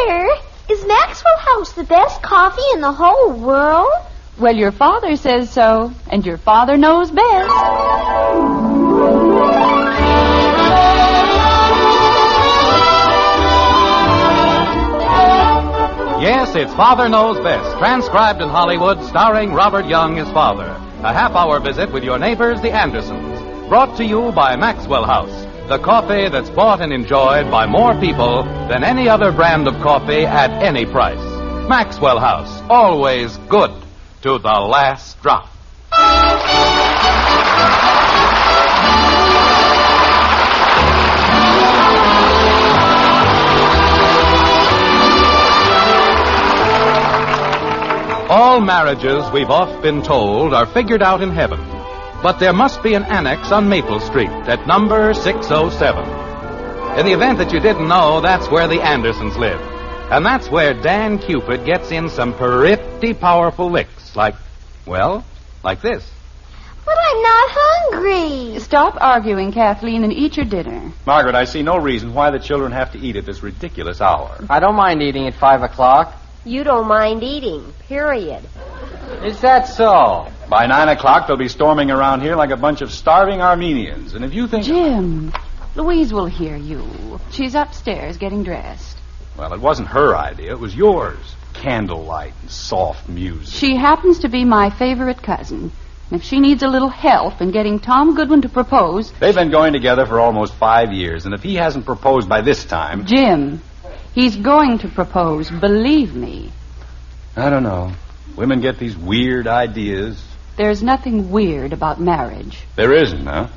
Dear, is Maxwell House the best coffee in the whole world? Well, your father says so, and your father knows best. Yes, it's Father Knows Best, transcribed in Hollywood, starring Robert Young as father. A half-hour visit with your neighbors, the Andersons. Brought to you by Maxwell House, the coffee that's bought and enjoyed by more people than any other brand of coffee at any price. Maxwell House, always good to the last drop. All marriages, we've oft been told, are figured out in heaven. But there must be an annex on Maple Street at number 607. In the event that you didn't know, that's where the Andersons live. And that's where Dan Cupid gets in some pretty powerful licks, like this. But I'm not hungry. Stop arguing, Kathleen, and eat your dinner. Margaret, I see no reason why the children have to eat at this ridiculous hour. I don't mind eating at 5 o'clock. You don't mind eating, period. Is that so? By 9 o'clock, they'll be storming around here like a bunch of starving Armenians. And if you think... Jim, Louise will hear you. She's upstairs getting dressed. Well, it wasn't her idea. It was yours. Candlelight and soft music. She happens to be my favorite cousin. And if she needs a little help in getting Tom Goodwin to propose... They've been going together for almost 5 years, and if he hasn't proposed by this time... Jim, he's going to propose, believe me. I don't know. Women get these weird ideas. There's nothing weird about marriage. There isn't, huh?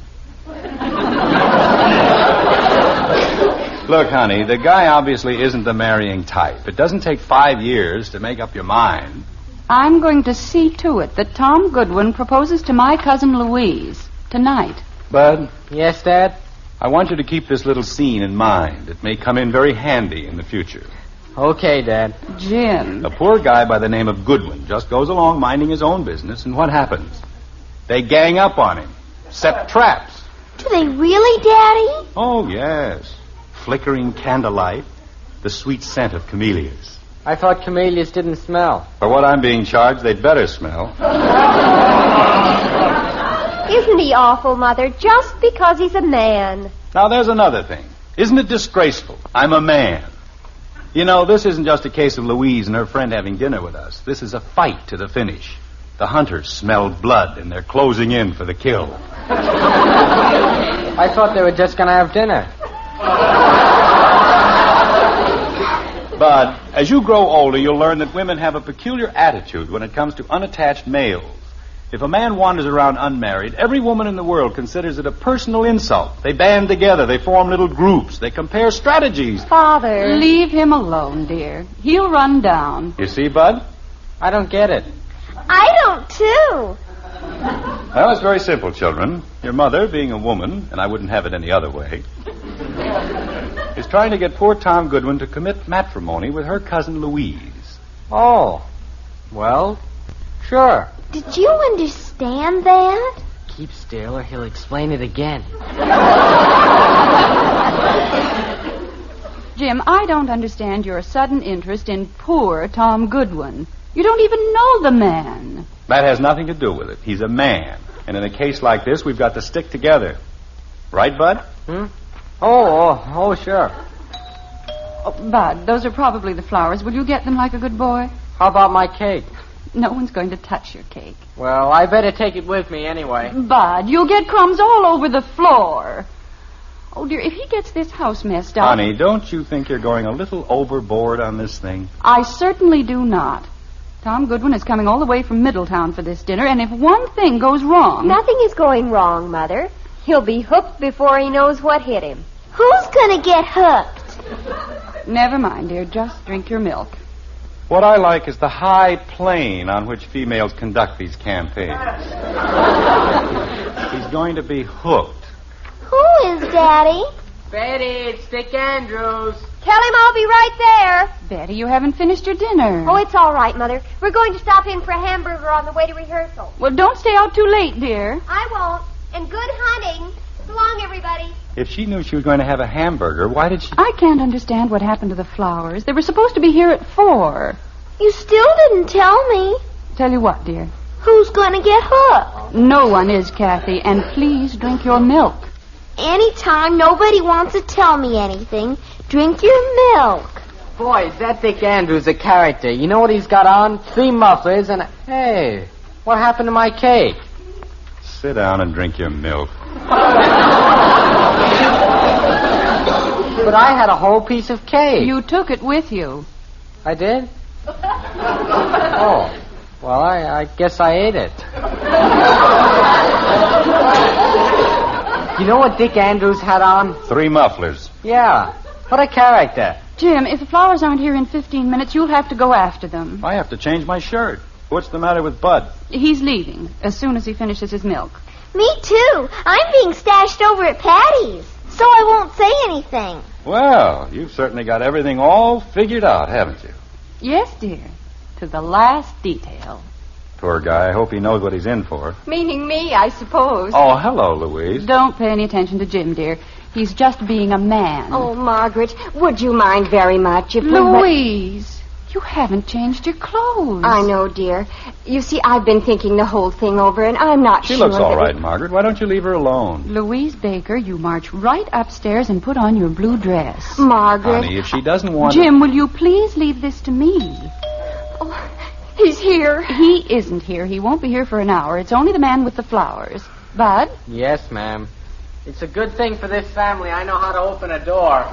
Look, honey, the guy obviously isn't the marrying type. It doesn't take 5 years to make up your mind. I'm going to see to it that Tom Goodwin proposes to my cousin Louise tonight. Bud? Yes, Dad? I want you to keep this little scene in mind. It may come in very handy in the future. Okay, Dad. Jim. A poor guy by the name of Goodwin just goes along minding his own business, and what happens? They gang up on him, set traps. Do they really, Daddy? Oh, yes. Flickering candlelight, the sweet scent of camellias. I thought camellias didn't smell. For what I'm being charged, they'd better smell. Isn't he awful, Mother, just because he's a man? Now, there's another thing. Isn't it disgraceful? I'm a man. You know, this isn't just a case of Louise and her friend having dinner with us. This is a fight to the finish. The hunters smell blood, and they're closing in for the kill. I thought they were just going to have dinner. But as you grow older, you'll learn that women have a peculiar attitude when it comes to unattached males. If a man wanders around unmarried, every woman in the world considers it a personal insult. They band together. They form little groups. They compare strategies. Father. Leave him alone, dear. He'll run down. You see, Bud? I don't get it. I don't, too. Well, it's very simple, children. Your mother, being a woman, and I wouldn't have it any other way, is trying to get poor Tom Goodwin to commit matrimony with her cousin Louise. Oh. Well, sure. Did you understand that? Keep still or he'll explain it again. Jim, I don't understand your sudden interest in poor Tom Goodwin. You don't even know the man. That has nothing to do with it. He's a man. And in a case like this, we've got to stick together. Right, Bud? Oh, sure. Oh, Bud, those are probably the flowers. Will you get them like a good boy? How about my cake? No one's going to touch your cake. Well, I better take it with me anyway. Bud, you'll get crumbs all over the floor. Oh, dear, if he gets this house messed up... Honey, don't you think you're going a little overboard on this thing? I certainly do not. Tom Goodwin is coming all the way from Middletown for this dinner, and if one thing goes wrong... Nothing is going wrong, Mother. He'll be hooked before he knows what hit him. Who's going to get hooked? Never mind, dear. Just drink your milk. What I like is the high plane on which females conduct these campaigns. He's going to be hooked. Who is, Daddy? Betty, it's Dick Andrews. Tell him I'll be right there. Betty, you haven't finished your dinner. Oh, it's all right, Mother. We're going to stop in for a hamburger on the way to rehearsal. Well, don't stay out too late, dear. I won't. And good hunting. So long, everybody. If she knew she was going to have a hamburger, why did she... I can't understand what happened to the flowers. They were supposed to be here at 4. You still didn't tell me. Tell you what, dear. Who's going to get hooked? No one is, Kathy, and please drink your milk. Anytime nobody wants to tell me anything, drink your milk. Boys, that Dick Andrews a character. You know what he's got on? 3 mufflers and... Hey, what happened to my cake? Sit down and drink your milk. But I had a whole piece of cake. You took it with you. I did? Oh. Well, I guess I ate it. You know what Dick Andrews had on? 3 mufflers. Yeah. What a character. Jim, if the flowers aren't here in 15 minutes, you'll have to go after them. I have to change my shirt. What's the matter with Bud? He's leaving as soon as he finishes his milk. Me too. I'm being stashed over at Patty's, so I won't say anything. Well, you've certainly got everything all figured out, haven't you? Yes, dear. To the last detail. Poor guy. I hope he knows what he's in for. Meaning me, I suppose. Oh, hello, Louise. Don't pay any attention to Jim, dear. He's just being a man. Oh, Margaret, would you mind very much if Louise, you haven't changed your clothes. I know, dear. You see, I've been thinking the whole thing over, and I'm not She sure looks all that right, Margaret. Why don't you leave her alone? Louise Baker, you march right upstairs and put on your blue dress. Margaret. Honey, if she doesn't want Jim, will you please leave this to me? Oh, he's here. He isn't here. He won't be here for an hour. It's only the man with the flowers. Bud? Yes, ma'am. It's a good thing for this family. I know how to open a door.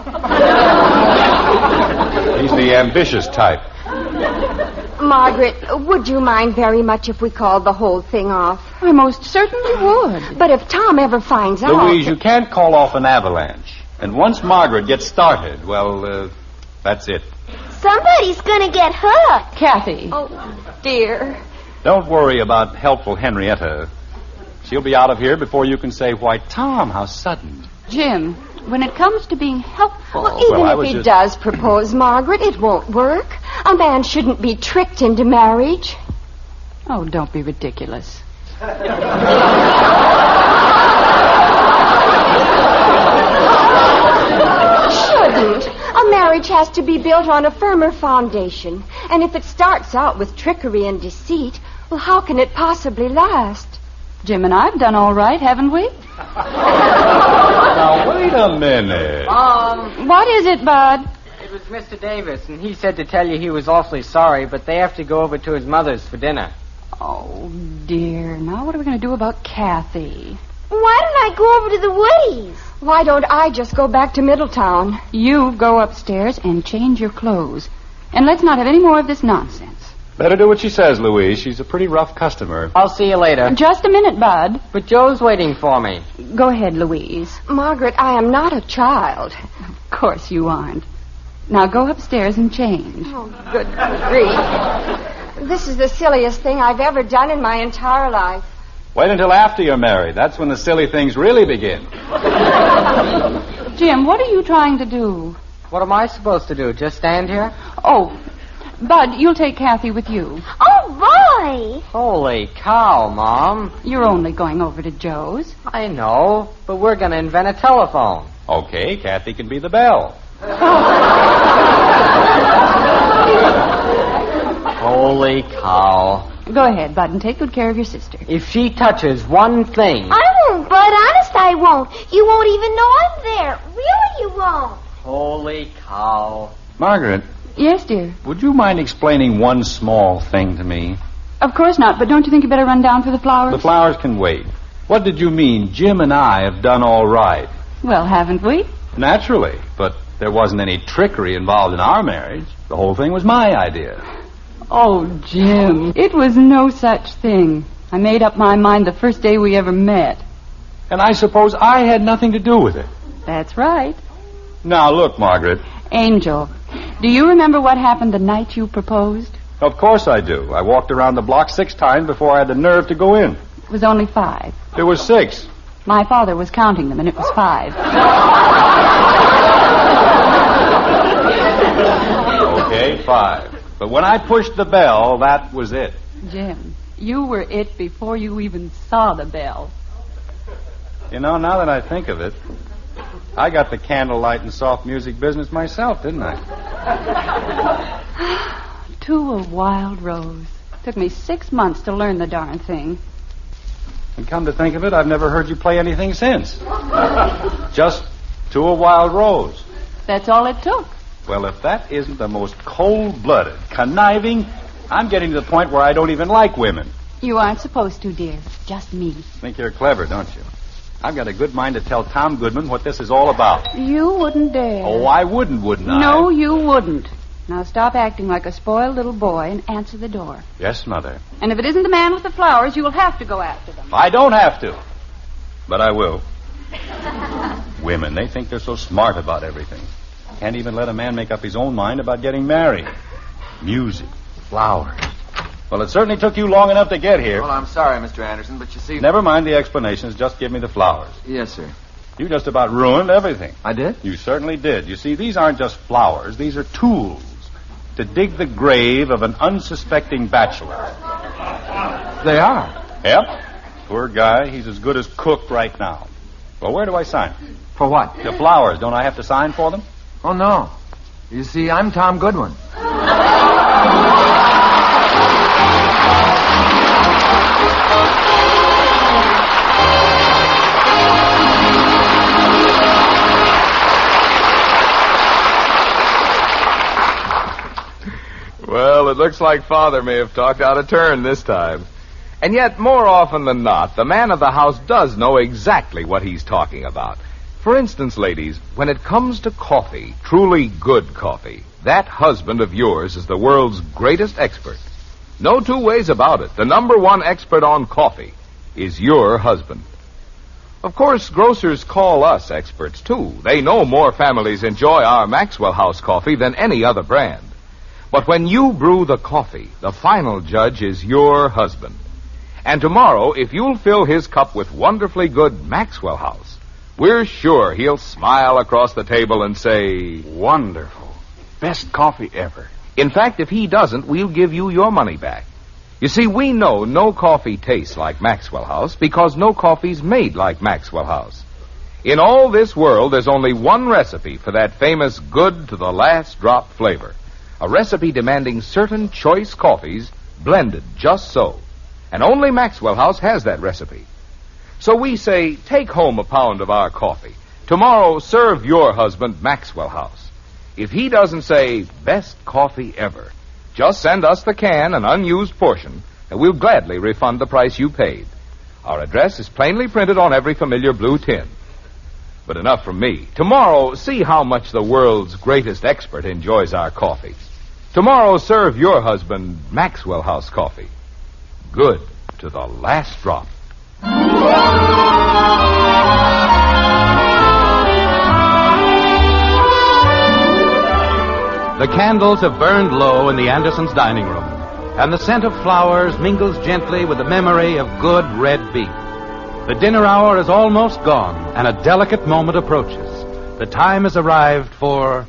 He's the ambitious type. Margaret, would you mind very much if we called the whole thing off? I most certainly would. But if Tom ever finds out... Louise, you can't call off an avalanche. And once Margaret gets started, well, that's it. Somebody's going to get hooked. Kathy. Oh, dear. Don't worry about helpful Henrietta. She'll be out of here before you can say, why, Tom, how sudden. Jim, when it comes to being helpful... Well, even I if he does propose, Margaret, it won't work. A man shouldn't be tricked into marriage. Oh, don't be ridiculous. Shouldn't. A marriage has to be built on a firmer foundation. And if it starts out with trickery and deceit, well, how can it possibly last? Jim and I've done all right, haven't we? Now, wait a minute. What is it, Bud? It was Mr. Davis, and he said to tell you he was awfully sorry, but they have to go over to his mother's for dinner. Oh, dear. Now what are we going to do about Kathy? Why don't I go over to the Woodies? Why don't I just go back to Middletown? You go upstairs and change your clothes. And let's not have any more of this nonsense. Better do what she says, Louise. She's a pretty rough customer. I'll see you later. Just a minute, Bud. But Joe's waiting for me. Go ahead, Louise. Margaret, I am not a child. Of course you aren't. Now go upstairs and change. Oh, good grief. This is the silliest thing I've ever done in my entire life. Wait until after you're married. That's when the silly things really begin. Jim, what are you trying to do? What am I supposed to do? Just stand here? Oh, Bud, you'll take Kathy with you. Oh, boy! Holy cow, Mom. You're only going over to Joe's. I know, but we're going to invent a telephone. Okay, Kathy can be the bell. Holy cow. Go ahead, Bud, and take good care of your sister. If she touches one thing... I won't, Bud. Honest, I won't. You won't even know I'm there. Really, you won't. Holy cow. Margaret, Yes, dear. would you mind explaining one small thing to me? Of course not, but don't you think you better run down for the flowers? The flowers can wait. What did you mean, Jim and I have done all right? Well, haven't we? Naturally, but there wasn't any trickery involved in our marriage. The whole thing was my idea. Oh, Jim, it was no such thing. I made up my mind the first day we ever met. And I suppose I had nothing to do with it. That's right. Now, look, Margaret. Angel, do you remember what happened the night you proposed? Of course I do. I walked around the block 6 times before I had the nerve to go in. It was only 5. There was 6. My father was counting them, and it was 5. Okay, 5. But when I pushed the bell, that was it. Jim, you were it before you even saw the bell. You know, now that I think of it, I got the candlelight and soft music business myself, didn't I? To a Wild Rose. Took me 6 months to learn the darn thing. And come to think of it, I've never heard you play anything since. Just To a Wild Rose. That's all it took. Well, if that isn't the most cold-blooded, conniving, I'm getting to the point where I don't even like women. You aren't supposed to, dear. Just me. Think you're clever, don't you? I've got a good mind to tell Tom Goodman what this is all about. You wouldn't dare. Oh, I wouldn't I? No, you wouldn't. Now stop acting like a spoiled little boy and answer the door. Yes, Mother. And if it isn't the man with the flowers, you will have to go after them. I don't have to. But I will. Women, they think they're so smart about everything. Can't even let a man make up his own mind about getting married. Music, flowers. Well, it certainly took you long enough to get here. Well, I'm sorry, Mr. Anderson, but you see... Never mind the explanations. Just give me the flowers. Yes, sir. You just about ruined everything. I did? You certainly did. You see, these aren't just flowers. These are tools to dig the grave of an unsuspecting bachelor. They are? Yep. Poor guy. He's as good as cooked right now. Well, where do I sign? For what? The flowers. Don't I have to sign for them? Oh, no. You see, I'm Tom Goodwin. Well, it looks like Father may have talked out of turn this time. And yet, more often than not, the man of the house does know exactly what he's talking about. For instance, ladies, when it comes to coffee, truly good coffee, that husband of yours is the world's greatest expert. No two ways about it. The number one expert on coffee is your husband. Of course, grocers call us experts, too. They know more families enjoy our Maxwell House coffee than any other brand. But when you brew the coffee, the final judge is your husband. And tomorrow, if you'll fill his cup with wonderfully good Maxwell House, we're sure he'll smile across the table and say, Wonderful. Best coffee ever. In fact, if he doesn't, we'll give you your money back. You see, we know no coffee tastes like Maxwell House because no coffee's made like Maxwell House. In all this world, there's only one recipe for that famous good to the last drop flavor. A recipe demanding certain choice coffees blended just so. And only Maxwell House has that recipe. So we say, take home a pound of our coffee. Tomorrow, serve your husband Maxwell House. If he doesn't say, best coffee ever, just send us the can, an unused portion, and we'll gladly refund the price you paid. Our address is plainly printed on every familiar blue tin. But enough from me. Tomorrow, see how much the world's greatest expert enjoys our coffee. Tomorrow, serve your husband Maxwell House coffee. Good to the last drop. The candles have burned low in the Andersons' dining room, and the scent of flowers mingles gently with the memory of good red beef. The dinner hour is almost gone, and a delicate moment approaches. The time has arrived for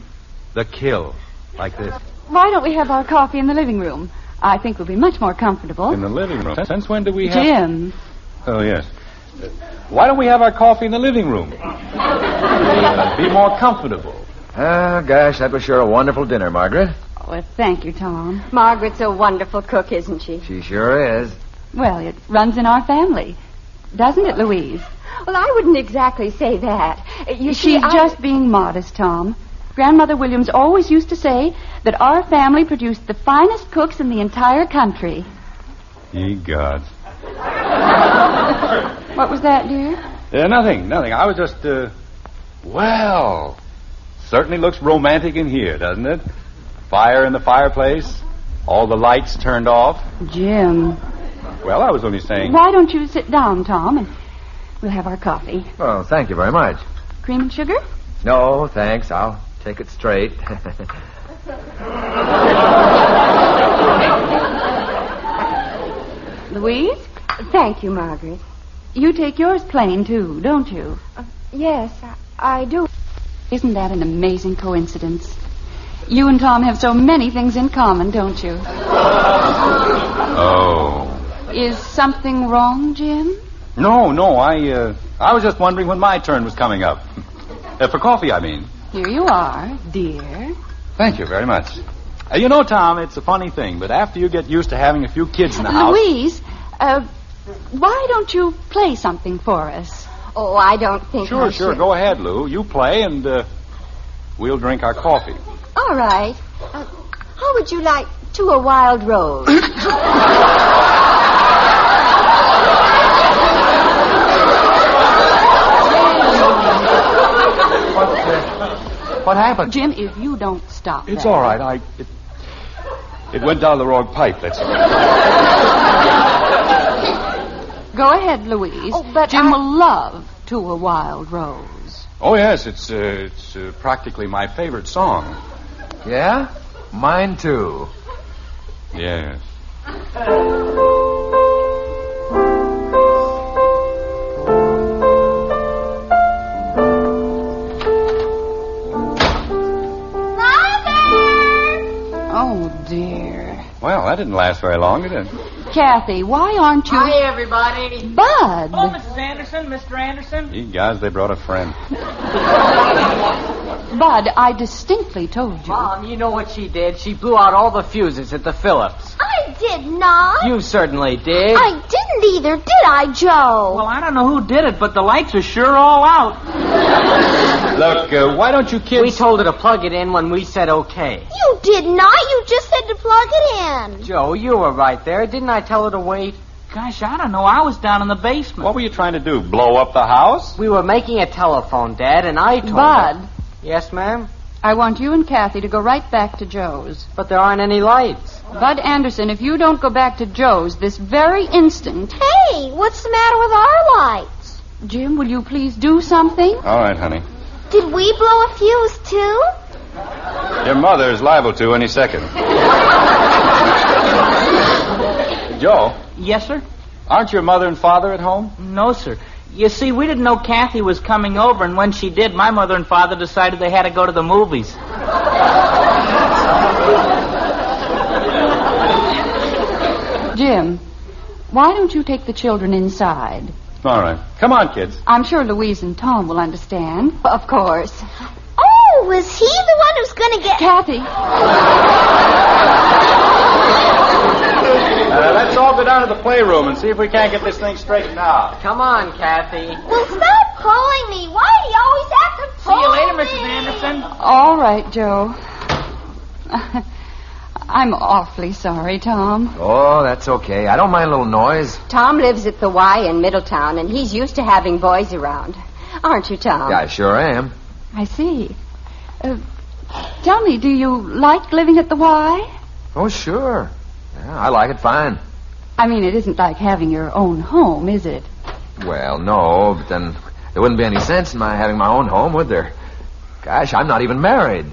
the kill, like this. Why don't we have our coffee in the living room? I think we'll be much more comfortable. In the living room? Since when do we have... Jim. Oh, yes. Why don't we have our coffee in the living room? Be more comfortable. Gosh, that was sure a wonderful dinner, Margaret. Oh, well, thank you, Tom. Margaret's a wonderful cook, isn't she? She sure is. Well, it runs in our family. Doesn't it, Louise? Well, I wouldn't exactly say that. You see, She's just being modest, Tom. Grandmother Williams always used to say that our family produced the finest cooks in the entire country. Ye gods. What was that, dear? Nothing. I was just, well, certainly looks romantic in here, doesn't it? Fire in the fireplace, all the lights turned off. Jim. Well, I was only saying... Why don't you sit down, Tom, and we'll have our coffee. Oh, thank you very much. Cream and sugar? No, thanks. I'll take it straight. Louise? Thank you, Margaret. You take yours plain, too, don't you? Yes, I do. Isn't that an amazing coincidence? You and Tom have so many things in common, don't you? Oh. Is something wrong, Jim? No, I was just wondering when my turn was coming up. For coffee, I mean. Here you are, dear. Thank you very much. You know, Tom, it's a funny thing, but after you get used to having a few kids in the house... Louise, why don't you play something for us? Oh, I don't think I Sure. should. Go ahead, Lou. You play, and we'll drink our coffee. All right. How would you like To a Wild Rose? What happened? Jim, if you don't stop It's that. all right. It went down the wrong pipe, that's all. Go ahead, Louise. Oh, but Jim will love To a Wild Rose. Oh, yes, it's practically my favorite song. Yeah? Mine, too. Yes. Oh, dear. Well, that didn't last very long, did it? Kathy, why aren't you... Hi, everybody. Bud! Oh, Mrs. Anderson, Mr. Anderson. You guys, they brought a friend. Bud, I distinctly told you. Mom, you know what she did? She blew out all the fuses at the Phillips. I did not. You certainly did. I didn't either, did I, Joe? Well, I don't know who did it, but the lights are sure all out. Look, why don't you kids... We told her to plug it in when we said okay. You did not. You just said to plug it in. Joe, you were right there. Didn't I tell her to wait? Gosh, I don't know. I was down in the basement. What were you trying to do, blow up the house? We were making a telephone, Dad, and I told Bud, her... Yes, ma'am? I want you and Kathy to go right back to Joe's. But there aren't any lights. Bud Anderson, if you don't go back to Joe's this very instant... Hey, what's the matter with our lights? Jim, will you please do something? All right, honey. Did we blow a fuse, too? Your mother is liable to any second. Joe, Yes, sir? aren't your mother and father at home? No, sir. You see, we didn't know Kathy was coming over, and when she did, my mother and father decided they had to go to the movies. Jim, why don't you take the children inside? All right. Come on, kids. I'm sure Louise and Tom will understand. Of course. Oh, was he the one who's going to get... Kathy, Let's all go down to the playroom and see if we can't get this thing straightened out. Come on, Kathy. Well, stop pulling me. Why do you always have to See pull you later, me? Mrs. Anderson. all right, Joe. I'm awfully sorry, Tom. Oh, that's okay. I don't mind a little noise. Tom lives at the Y in Middletown, and he's used to having boys around. Aren't you, Tom? Yeah, I sure am. I see. Tell me, do you like living at the Y? Oh, sure. Yeah, I like it fine. I mean, it isn't like having your own home, is it? Well, no, but then there wouldn't be any sense in my having my own home, would there? Gosh, I'm not even married.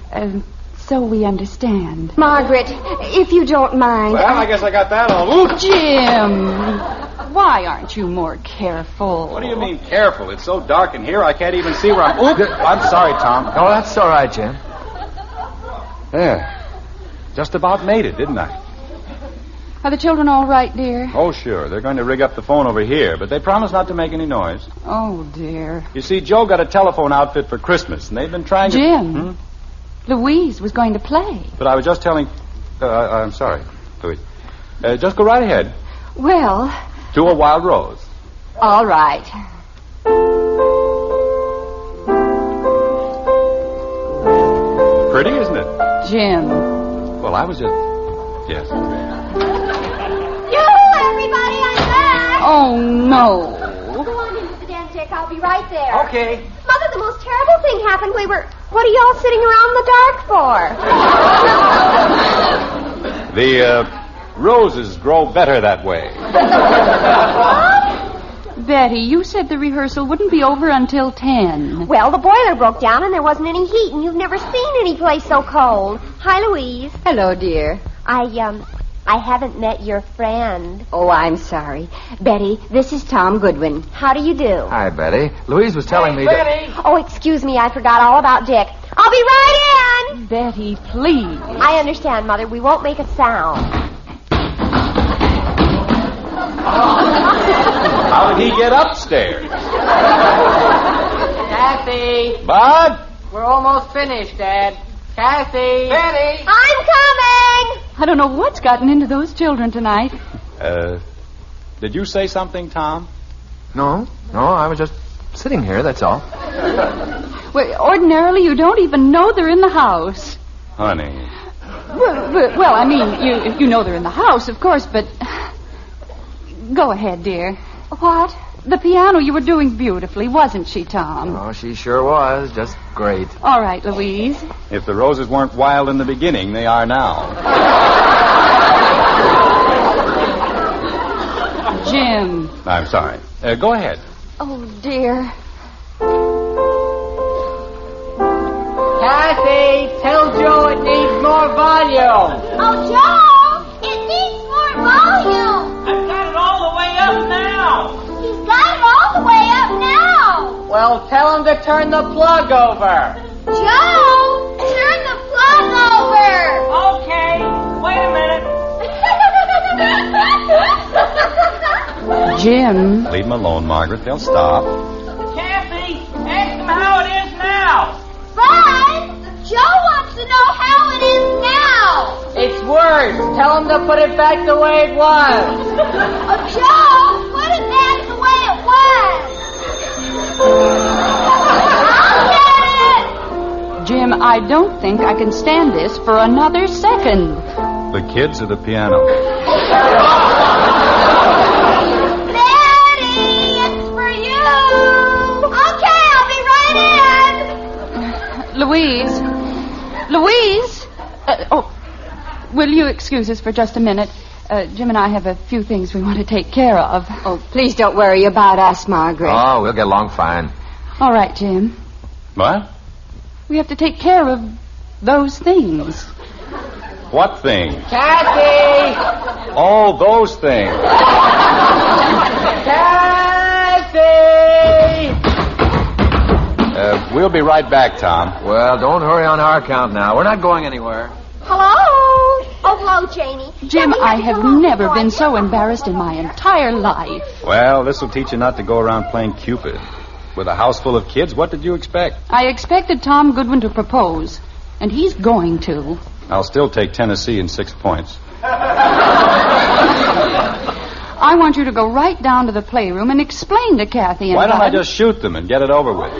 So we understand. Margaret, if you don't mind. Well, I guess I got that all. Ooh. Jim, why aren't you more careful? What do you mean careful? It's so dark in here I can't even see where I'm... Oop. I'm sorry, Tom. Oh, that's all right, Jim. Yeah. Just about made it, didn't I? Are the children all right, dear? Oh, sure. They're going to rig up the phone over here, but they promised not to make any noise. Oh, dear. You see, Joe got a telephone outfit for Christmas, and they've been trying to... Jim, Louise was going to play. But I was just telling... I'm sorry, Louise. Just go right ahead. Well, To a Wild Rose. all right. Pretty, isn't it? Jim. Well, I was just... Yes. Yoo-hoo, everybody, I'm back. Oh, no. Go on into the den, Dick. I'll be right there. Okay. Mother, the most terrible thing happened. What are y'all sitting around in the dark for? The roses grow better that way. Betty, you said the rehearsal wouldn't be over until 10. Well, the boiler broke down and there wasn't any heat, and you've never seen any place so cold. Hi, Louise. Hello, dear. I haven't met your friend. Oh, I'm sorry. Betty, this is Tom Goodwin. How do you do? Hi, Betty. Louise was telling me that... Betty. Oh, excuse me, I forgot all about Dick. I'll be right in. Betty, please. I understand, Mother. We won't make a sound. How did he get upstairs? Dad, Kathy! Bud? We're almost finished, Dad. Kathy! Betty! I'm coming! I don't know what's gotten into those children tonight. Did you say something, Tom? No, I was just sitting here, that's all. Well, ordinarily, you don't even know they're in the house. Honey. Well, I mean, you know they're in the house, of course, but... Go ahead, dear. What? The piano, you were doing beautifully, wasn't she, Tom? Oh, she sure was. Just great. All right, Louise. If the roses weren't wild in the beginning, they are now. Jim. I'm sorry. Go ahead. Oh, dear. Kathy, tell Joe it needs more volume. Oh, Joe! It needs more volume! I've got it all the way up now. He's got it all the way up now! Well, tell him to turn the plug over. Joe! Turn the plug over! Okay, wait a minute. Jim. Leave them alone, Margaret. They'll stop. Kathy, ask him how it is now. Bud! Joe wants to know how it is now! It's worse. Tell him to put it back the way it was. Oh, Joe! Put it back the way it was! I'll get it! Jim, I don't think I can stand this for another second. The kids or the piano? Betty, it's for you! Okay, I'll be right in! Louise. Will you excuse us for just a minute? Jim and I have a few things we want to take care of. Oh, please don't worry about us, Margaret. Oh, we'll get along fine. All right, Jim. What? We have to take care of those things. What thing? Kathy! All those things. Kathy! We'll be right back, Tom. Well, don't hurry on our account now. We're not going anywhere. Hello? Oh, hello, Janie. Jim, Let me I get have you along never before been I so get embarrassed in my entire life. Well, this will teach you not to go around playing Cupid. With a house full of kids, what did you expect? I expected Tom Goodwin to propose, and he's going to. I'll still take Tennessee in 6 points. I want you to go right down to the playroom and explain to Kathy and Why don't I Bud. just shoot them and get it over with?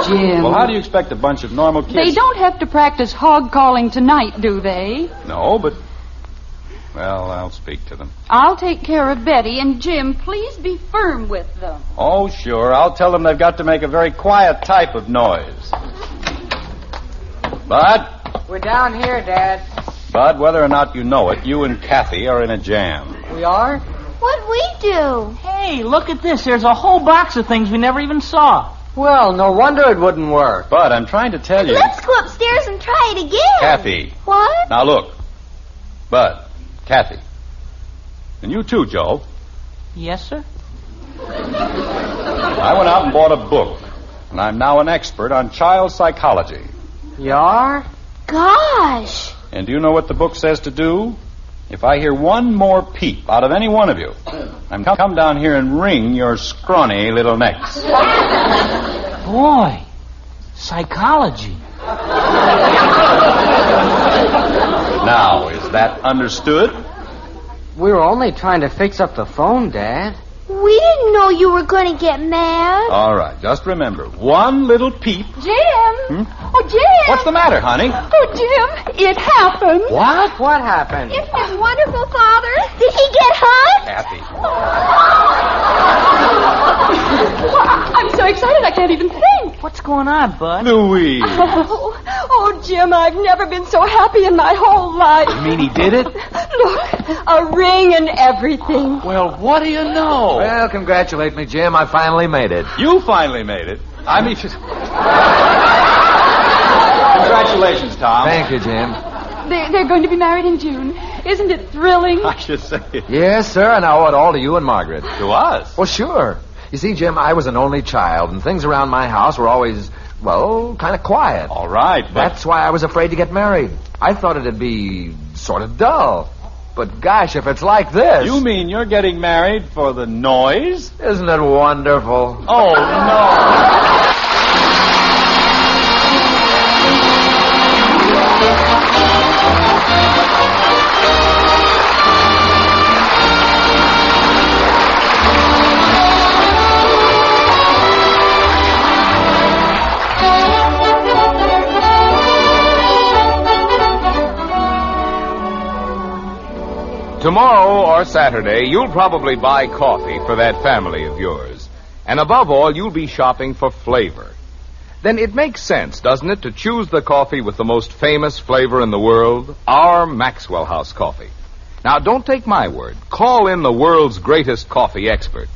Jim. Well, how do you expect a bunch of normal kids... They don't have to practice hog calling tonight, do they? No, but... Well, I'll speak to them. I'll take care of Betty, and Jim, please be firm with them. Oh, sure. I'll tell them they've got to make a very quiet type of noise. Bud? We're down here, Dad. Bud, whether or not you know it, you and Kathy are in a jam. We are? What'd we do? Hey, look at this. There's a whole box of things we never even saw. Well, no wonder it wouldn't work. Bud, I'm trying to tell you... Let's go upstairs and try it again. Kathy. What? Now, look. Bud, Kathy. And you too, Joe. Yes, sir? I went out and bought a book, and I'm now an expert on child psychology. You are? Gosh. And do you know what the book says to do? If I hear one more peep out of any one of you, I'm come down here and wring your scrawny little necks. Boy, psychology. Now, is that understood? We were only trying to fix up the phone, Dad. We didn't know you were going to get mad. All right, just remember, one little peep. Jim! Oh, Jim! What's the matter, honey? Oh, Jim, it happened. What? What happened? Isn't it wonderful, Father? Did he get hung? Kathy. I'm so excited I can't even think. What's going on, Bud? Louise. Oh, Jim, I've never been so happy in my whole life. You mean he did it? Look, a ring and everything. Well, what do you know? Well, congratulate me, Jim. I finally made it. You finally made it. I mean... Congratulations, Tom. Thank you, Jim. They're going to be married in June. Isn't it thrilling? I should say it. Yes, sir, and I owe it all to you and Margaret. To us? Well, sure. You see, Jim, I was an only child, and things around my house were always, well, kind of quiet. All right, but... That's why I was afraid to get married. I thought it'd be sort of dull. But gosh, if it's like this... You mean you're getting married for the noise? Isn't it wonderful? Oh, no. Tomorrow or Saturday, you'll probably buy coffee for that family of yours. And above all, you'll be shopping for flavor. Then it makes sense, doesn't it, to choose the coffee with the most famous flavor in the world, our Maxwell House coffee. Now, don't take my word. Call in the world's greatest coffee expert.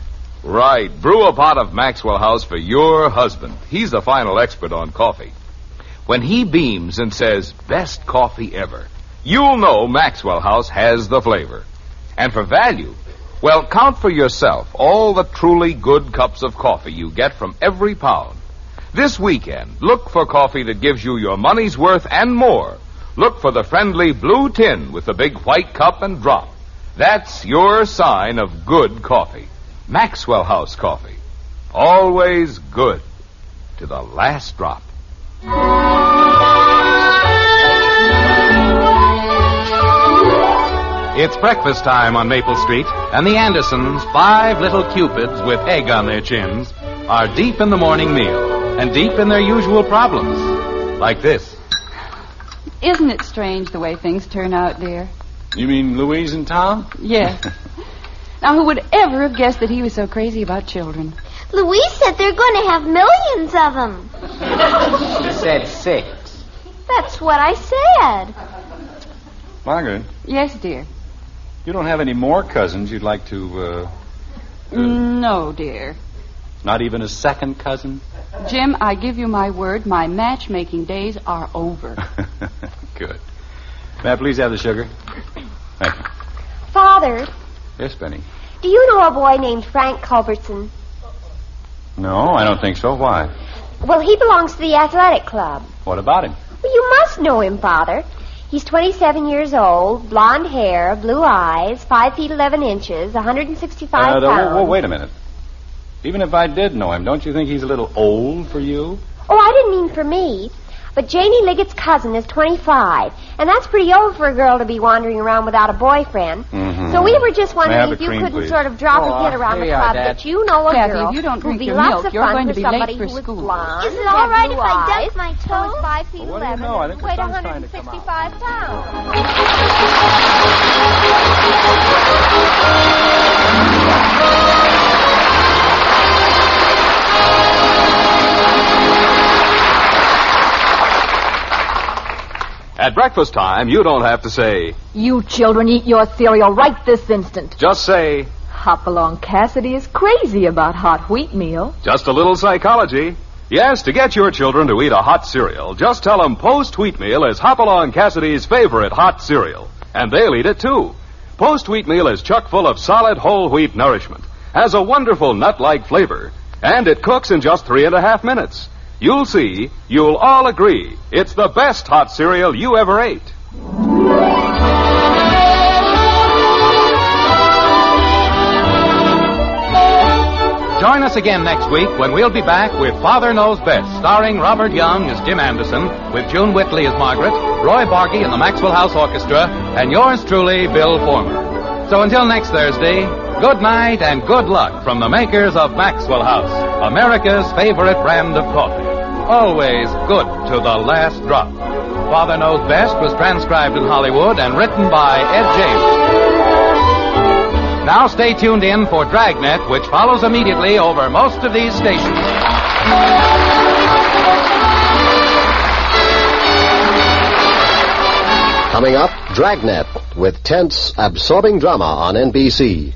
Right, brew a pot of Maxwell House for your husband. He's the final expert on coffee. When he beams and says, best coffee ever, you'll know Maxwell House has the flavor. And for value, well, count for yourself all the truly good cups of coffee you get from every pound. This weekend, look for coffee that gives you your money's worth and more. Look for the friendly blue tin with the big white cup and drop. That's your sign of good coffee. Maxwell House coffee. Always good to the last drop. It's breakfast time on Maple Street, and the Andersons, 5 little cupids with egg on their chins, are deep in the morning meal and deep in their usual problems. Like this. Isn't it strange the way things turn out, dear? You mean Louise and Tom? Yes. Now, who would ever have guessed that he was so crazy about children? Louise said they're going to have millions of them. She said 6. That's what I said. Margaret, Yes, dear. you don't have any more cousins you'd like to, No, dear. not even a second cousin? Jim, I give you my word, my matchmaking days are over. Good. May I please have the sugar? Thank you. Father, Yes, Benny. do you know a boy named Frank Culbertson? No, I don't think so. Why? Well, he belongs to the athletic club. What about him? Well, you must know him, Father. He's 27 years old, blonde hair, blue eyes, 5 feet 11 inches, 165 pounds. Wait a minute. Even if I did know him, don't you think he's a little old for you? Oh, I didn't mean for me. But Janie Liggett's cousin is 25, and that's pretty old for a girl to be wandering around without a boyfriend. Mm-hmm. So we were just May I wondering have if the you cream, couldn't please? sort of drop a hint around the here you are, club Dad. that you know a Kathy, girl if you don't who'd drink be your lots milk, of you're fun going to for be late somebody for who was school. blonde, Is it all had right blue if I eyes, dunk my who was toes? 5 feet Well, what do you 11, know? I think the weighed sun's trying to come 165 pounds. At breakfast time, you don't have to say, You children eat your cereal right this instant. just say, Hopalong Cassidy is crazy about hot wheatmeal. just a little psychology. Yes, to get your children to eat a hot cereal, just tell them Post Wheatmeal is Hopalong Cassidy's favorite hot cereal. And they'll eat it, too. Post Wheatmeal is chock full of solid whole wheat nourishment, has a wonderful nut-like flavor, and it cooks in just 3.5 minutes. You'll see, you'll all agree, it's the best hot cereal you ever ate. Join us again next week when we'll be back with Father Knows Best, starring Robert Young as Jim Anderson, with June Whitley as Margret, Roy Bargy and the Maxwell House Orchestra, and yours truly, Bill Former. So until next Thursday, good night and good luck from the makers of Maxwell House, America's favorite brand of coffee. Always good to the last drop. Father Knows Best was transcribed in Hollywood and written by Ed James. Now stay tuned in for Dragnet, which follows immediately over most of these stations. Coming up, Dragnet with tense, absorbing drama on NBC.